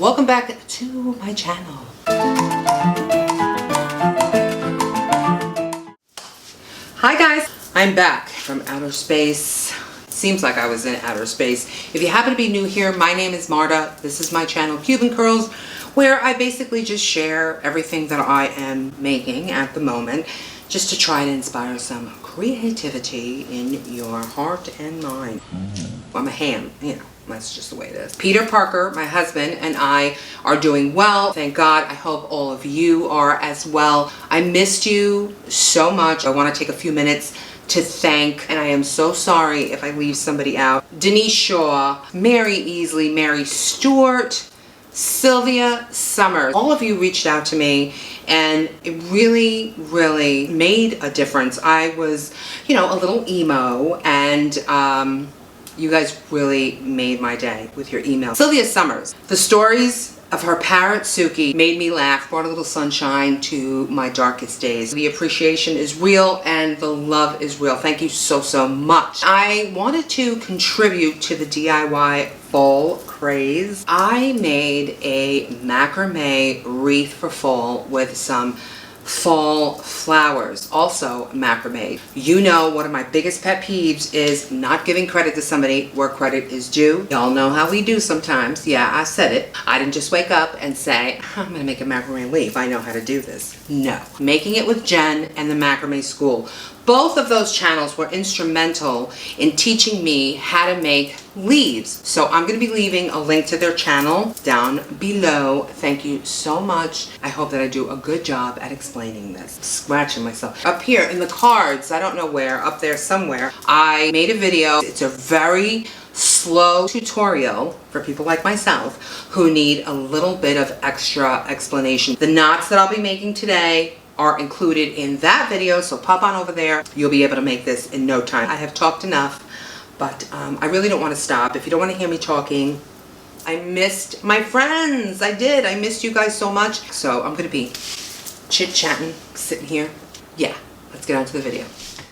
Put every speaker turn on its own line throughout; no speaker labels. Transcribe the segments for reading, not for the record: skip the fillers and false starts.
Welcome back to my channel. Hi guys, I'm back from outer space. Seems like I was in outer space. If you happen to be new here, my name is Marta. This is my channel, Cuban Curls, where I basically just share everything that I am making at the moment, just to try to inspire some creativity in your heart and mind. I'm a ham, you know. That's just the way it is. Peter Parker, my husband, and I are doing well. Thank God. I hope all of you are as well. I missed you so much. I want to take a few minutes to thank, and I am so sorry if I leave somebody out, Denise Shaw, Mary Easley, Mary Stewart, Sylvia Summers. All of you reached out to me, and it really, really made a difference. I was, you know, a little emo, and you guys really made my day with your email. Sylvia Summers, the stories of her parrot Suki made me laugh, brought a little sunshine to my darkest days. The appreciation is real and the love is real. Thank you so, so much. I wanted to contribute to the DIY fall craze. I made a macrame wreath for fall with some fall flowers, also macrame. You know, one of my biggest pet peeves is not giving credit to somebody where credit is due. Y'all know how we do sometimes. Yeah, I said it. I didn't just wake up and say, I'm gonna make a macrame leaf. I know how to do this. No. Making it with Jen and the Macrame School. Both of those channels were instrumental in teaching me how to make leaves. So I'm going to be leaving a link to their channel down below. Thank you so much. I hope that I do a good job at explaining this. Scratching myself. Up here in the cards, I don't know where, up there somewhere, I made a video. It's a very slow tutorial for people like myself who need a little bit of extra explanation. The knots that I'll be making today are included in that video, so pop on over there. You'll be able to make this in no time. I have talked enough, but I really don't want to stop. If you don't want to hear me talking, I missed my friends. I did. I missed you guys so much. So I'm going to be chit-chatting, sitting here. Yeah, let's get on to the video.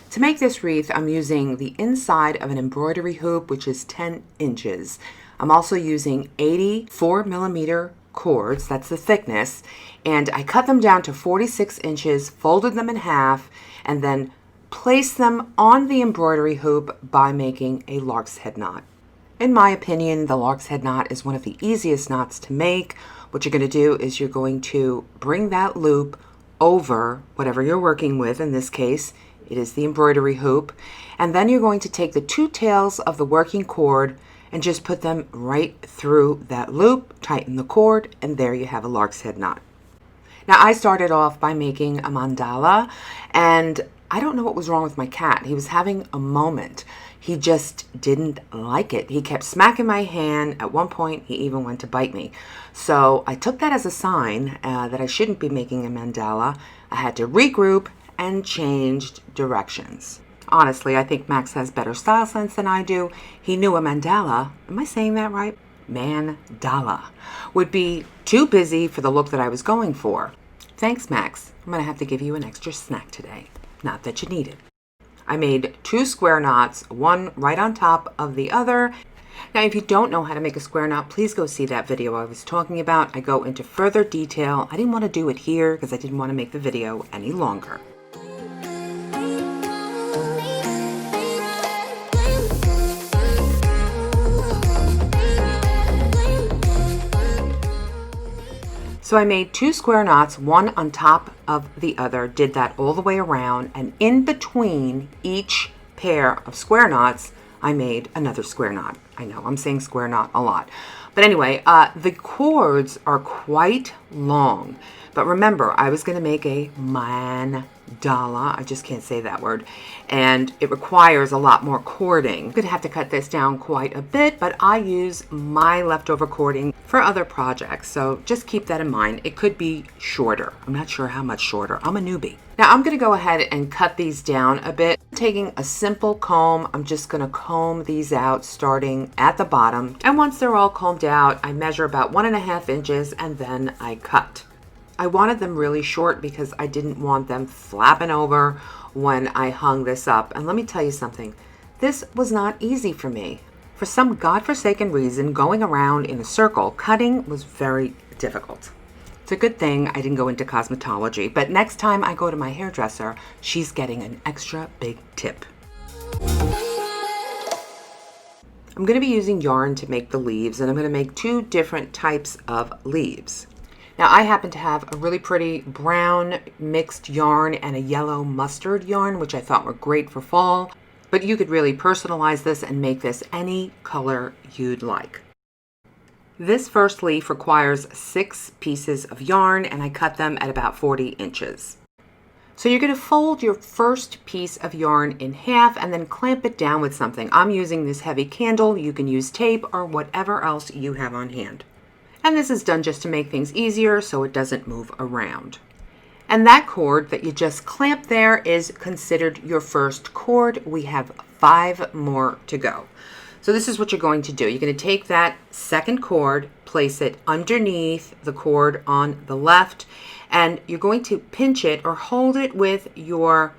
To make this wreath, I'm using the inside of an embroidery hoop, which is 10 inches. I'm also using 84mm cords, that's the thickness, and I cut them down to 46 inches, folded them in half, and then placed them on the embroidery hoop by making a lark's head knot. In my opinion, the lark's head knot is one of the easiest knots to make. What you're going to do is you're going to bring that loop over whatever you're working with. In this case, it is the embroidery hoop, and then you're going to take the two tails of the working cord and just put them right through that loop, tighten the cord, and there you have a lark's head knot. Now, I started off by making a mandala, and I don't know what was wrong with my cat. He was having a moment. He just didn't like it. He kept smacking my hand. At one point, he even went to bite me. So I took that as a sign that I shouldn't be making a mandala. I had to regroup and changed directions. Honestly, I think Max has better style sense than I do. He knew a mandala, am I saying that right? Mandala would be too busy for the look that I was going for. Thanks, Max. I'm gonna have to give you an extra snack today. Not that you need it. I made 2 square knots, one right on top of the other. Now, if you don't know how to make a square knot, please go see that video I was talking about. I go into further detail. I didn't want to do it here because I didn't want to make the video any longer. So I made 2 square knots, one on top of the other, did that all the way around, and in between each pair of square knots, I made another square knot. I know, I'm saying square knot a lot. But anyway, the cords are quite long. But remember, I was going to make a mandala. I just can't say that word. And it requires a lot more cording. I'm going to have to cut this down quite a bit, but I use my leftover cording for other projects. So just keep that in mind. It could be shorter. I'm not sure how much shorter. I'm a newbie. Now I'm going to go ahead and cut these down a bit. Taking a simple comb, I'm just going to comb these out starting at the bottom. And once they're all combed out, I measure about 1.5 inches and then I cut. I wanted them really short because I didn't want them flapping over when I hung this up. And let me tell you something, this was not easy for me. For some godforsaken reason, going around in a circle cutting was very difficult. It's a good thing I didn't go into cosmetology, but next time I go to my hairdresser, she's getting an extra big tip. I'm going to be using yarn to make the leaves, and I'm going to make two different types of leaves. Now I happen to have a really pretty brown mixed yarn and a yellow mustard yarn, which I thought were great for fall, but you could really personalize this and make this any color you'd like. This first leaf requires 6 pieces of yarn, and I cut them at about 40 inches. So you're going to fold your first piece of yarn in half and then clamp it down with something. I'm using this heavy candle. You can use tape or whatever else you have on hand. And this is done just to make things easier so it doesn't move around. And that cord that you just clamped there is considered your first cord. We have 5 more to go. So this is what you're going to do. You're going to take that second cord, place it underneath the cord on the left, and you're going to pinch it or hold it with your,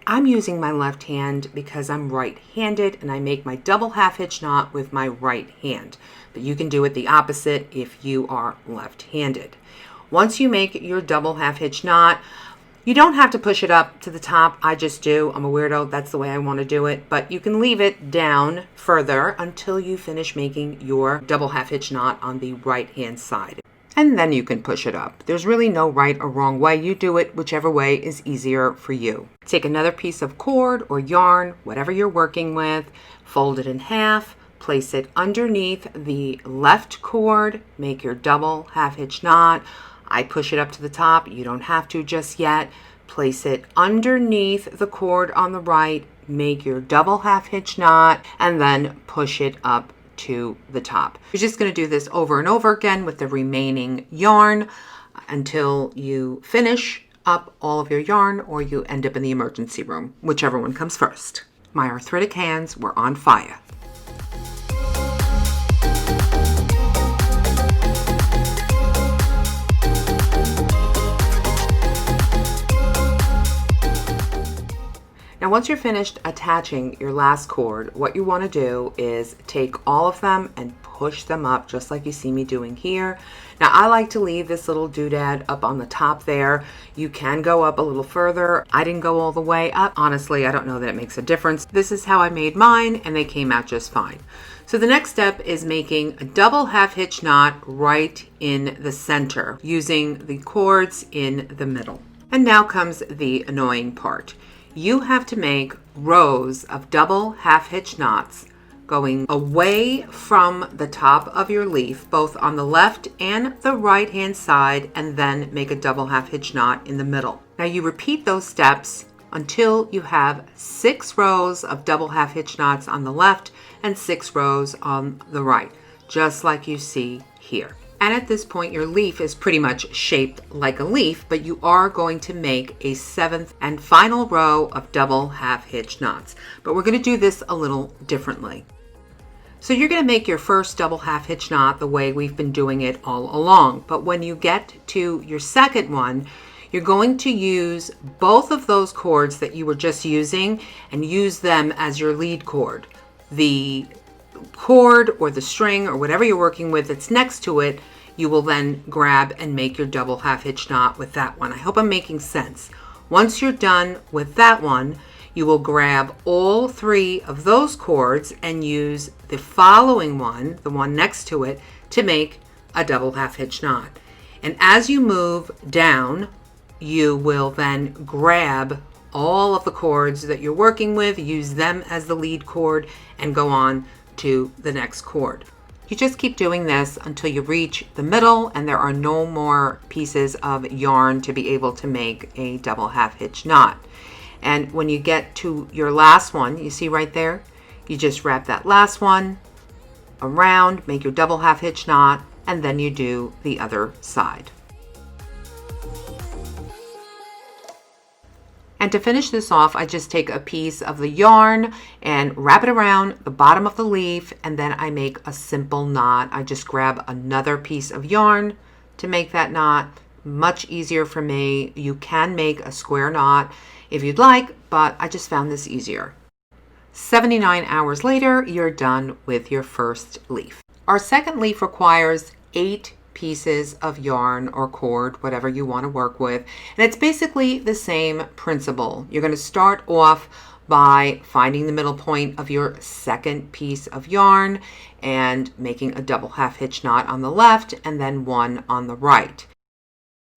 I'm using my left hand because I'm right-handed, and I make my double half hitch knot with my right hand. But you can do it the opposite if you are left-handed. Once you make your double half hitch knot, you don't have to push it up to the top. I just do. I'm a weirdo. That's the way I want to do it. But you can leave it down further until you finish making your double half hitch knot on the right hand side. And then you can push it up. There's really no right or wrong way. You do it whichever way is easier for you. Take another piece of cord or yarn, whatever you're working with, fold it in half, place it underneath the left cord, make your double half hitch knot. I push it up to the top. You don't have to just yet. Place it underneath the cord on the right, make your double half hitch knot, and then push it up to the top. You're just going to do this over and over again with the remaining yarn until you finish up all of your yarn or you end up in the emergency room, whichever one comes first. My arthritic hands were on fire. Now once you're finished attaching your last cord, what you want to do is take all of them and push them up just like you see me doing here. Now I like to leave this little doodad up on the top there. You can go up a little further. I didn't go all the way up. Honestly, I don't know that it makes a difference. This is how I made mine and they came out just fine. So the next step is making a double half hitch knot right in the center using the cords in the middle. And now comes the annoying part. You have to make rows of double half hitch knots going away from the top of your leaf, both on the left and the right hand side, and then make a double half hitch knot in the middle. Now you repeat those steps until you have 6 rows of double half hitch knots on the left and 6 rows on the right, just like you see here. And at this point, your leaf is pretty much shaped like a leaf, but you are going to make a 7th and final row of double half hitch knots. But we're going to do this a little differently. So you're going to make your first double half hitch knot the way we've been doing it all along. But when you get to your second one, you're going to use both of those cords that you were just using and use them as your lead cord. The cord or the string or whatever you're working with that's next to it, you will then grab and make your double half hitch knot with that one. I hope I'm making sense. Once you're done with that one, you will grab all 3 of those cords and use the following one, the one next to it, to make a double half hitch knot. And as you move down, you will then grab all of the cords that you're working with, use them as the lead cord, and go on to the next cord. You just keep doing this until you reach the middle and there are no more pieces of yarn to be able to make a double half hitch knot. And when you get to your last one, you see right there, you just wrap that last one around, make your double half hitch knot, and then you do the other side. And to finish this off, I just take a piece of the yarn and wrap it around the bottom of the leaf, and then I make a simple knot. I just grab another piece of yarn to make that knot. Much easier for me. You can make a square knot if you'd like, but I just found this easier. 79 hours later, you're done with your first leaf. Our second leaf requires 8 pieces of yarn or cord, whatever you want to work with. And it's basically the same principle. You're going to start off by finding the middle point of your second piece of yarn and making a double half hitch knot on the left and then one on the right.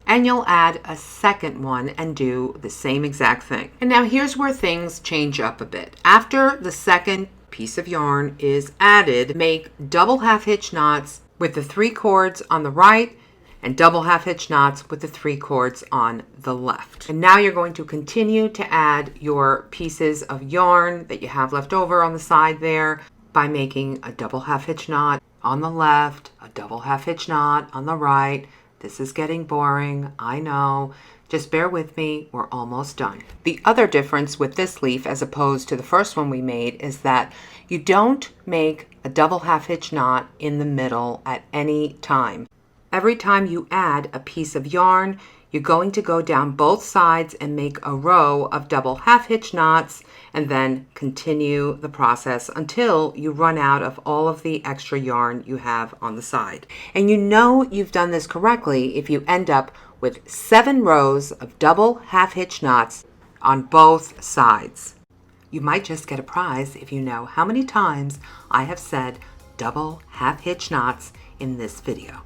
And you'll add a second one and do the same exact thing. And now here's where things change up a bit. After the second piece of yarn is added, make double half hitch knots with the 3 cords on the right and double half hitch knots with the 3 cords on the left. And now you're going to continue to add your pieces of yarn that you have left over on the side there by making a double half hitch knot on the left, a double half hitch knot on the right. This is getting boring, I know. Just bear with me, we're almost done. The other difference with this leaf as opposed to the first one we made is that you don't make a double half hitch knot in the middle at any time. Every time you add a piece of yarn, you're going to go down both sides and make a row of double half hitch knots and then continue the process until you run out of all of the extra yarn you have on the side. And you know you've done this correctly if you end up with 7 rows of double half hitch knots on both sides. You might just get a prize if you know how many times I have said double half hitch knots in this video.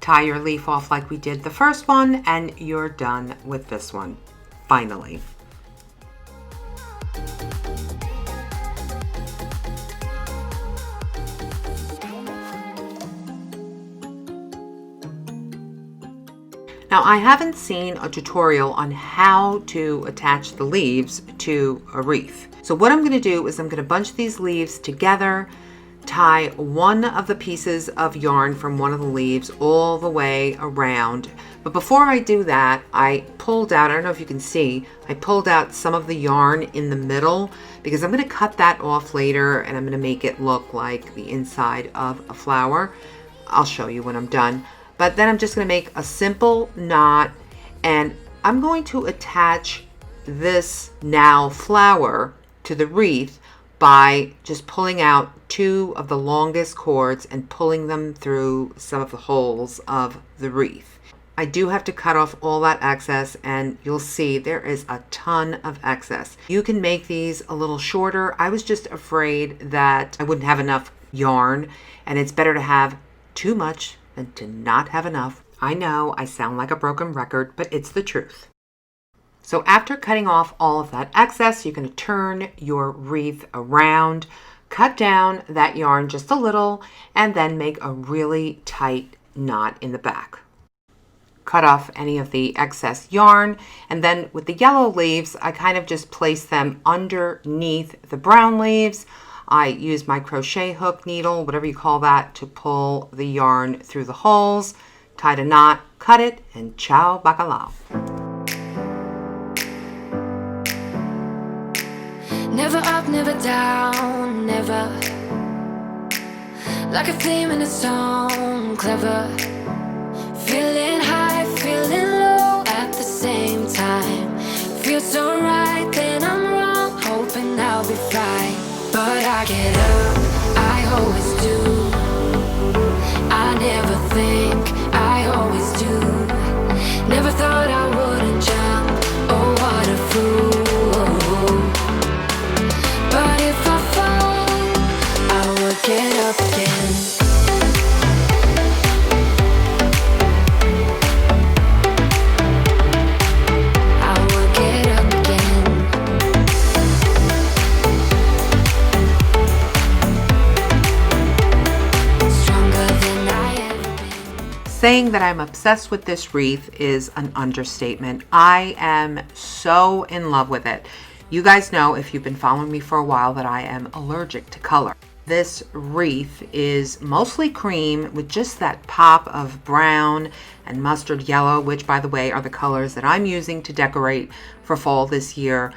Tie your leaf off like we did the first one and you're done with this one, finally. Now I haven't seen a tutorial on how to attach the leaves to a wreath. So what I'm going to do is I'm going to bunch these leaves together, tie one of the pieces of yarn from one of the leaves all the way around. But before I do that, I pulled out, I don't know if you can see, I pulled out some of the yarn in the middle because I'm going to cut that off later and I'm going to make it look like the inside of a flower. I'll show you when I'm done. But then I'm just going to make a simple knot and I'm going to attach this now flower to the wreath by just pulling out 2 of the longest cords and pulling them through some of the holes of the wreath. I do have to cut off all that excess and you'll see there is a ton of excess. You can make these a little shorter. I was just afraid that I wouldn't have enough yarn and it's better to have too much than to not have enough. I know I sound like a broken record, but it's the truth. So after cutting off all of that excess, you're going to turn your wreath around, cut down that yarn just a little, and then make a really tight knot in the back. Cut off any of the excess yarn, and then with the yellow leaves, I kind of just place them underneath the brown leaves. I use my crochet hook needle, whatever you call that, to pull the yarn through the holes, tied a knot, cut it, and ciao bacalao.
Never up, never down, never. Like a theme in a song, clever. Feeling high, feeling low at the same time. Feels so right, then I'm wrong, hoping I'll be fine. But I get up, I always do. I never think, I always do. Never thought I wouldn't jump, oh what a fool. But if I fall, I will get up again. I will get up again. Stronger than I ever been.
Saying that I'm obsessed with this wreath is an understatement. I am so in love with it. You guys know, if you've been following me for a while, that I am allergic to color. This wreath is mostly cream with just that pop of brown and mustard yellow, which by the way are the colors that I'm using to decorate for fall this year.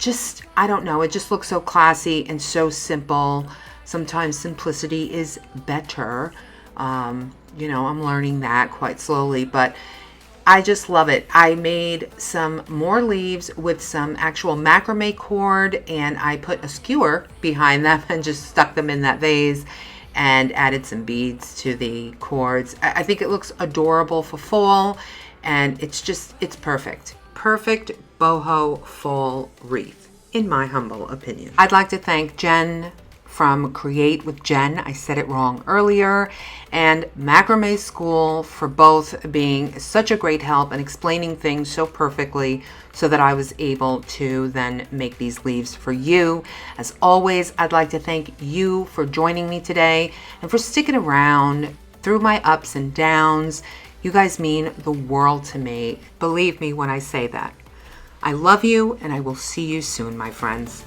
just, I don't know, it just looks so classy and so simple. Sometimes simplicity is better. You know, I'm learning that quite slowly, but I just love it. I made some more leaves with some actual macrame cord, and I put a skewer behind them and just stuck them in that vase and added some beads to the cords. I think it looks adorable for fall, and it's perfect. Perfect boho fall wreath, in my humble opinion. I'd like to thank Jen from Create with Jen, I said it wrong earlier, and Macrame School for both being such a great help and explaining things so perfectly so that I was able to then make these leaves for you. As always, I'd like to thank you for joining me today and for sticking around through my ups and downs. You guys mean the world to me. Believe me when I say that. I love you, and I will see you soon, my friends.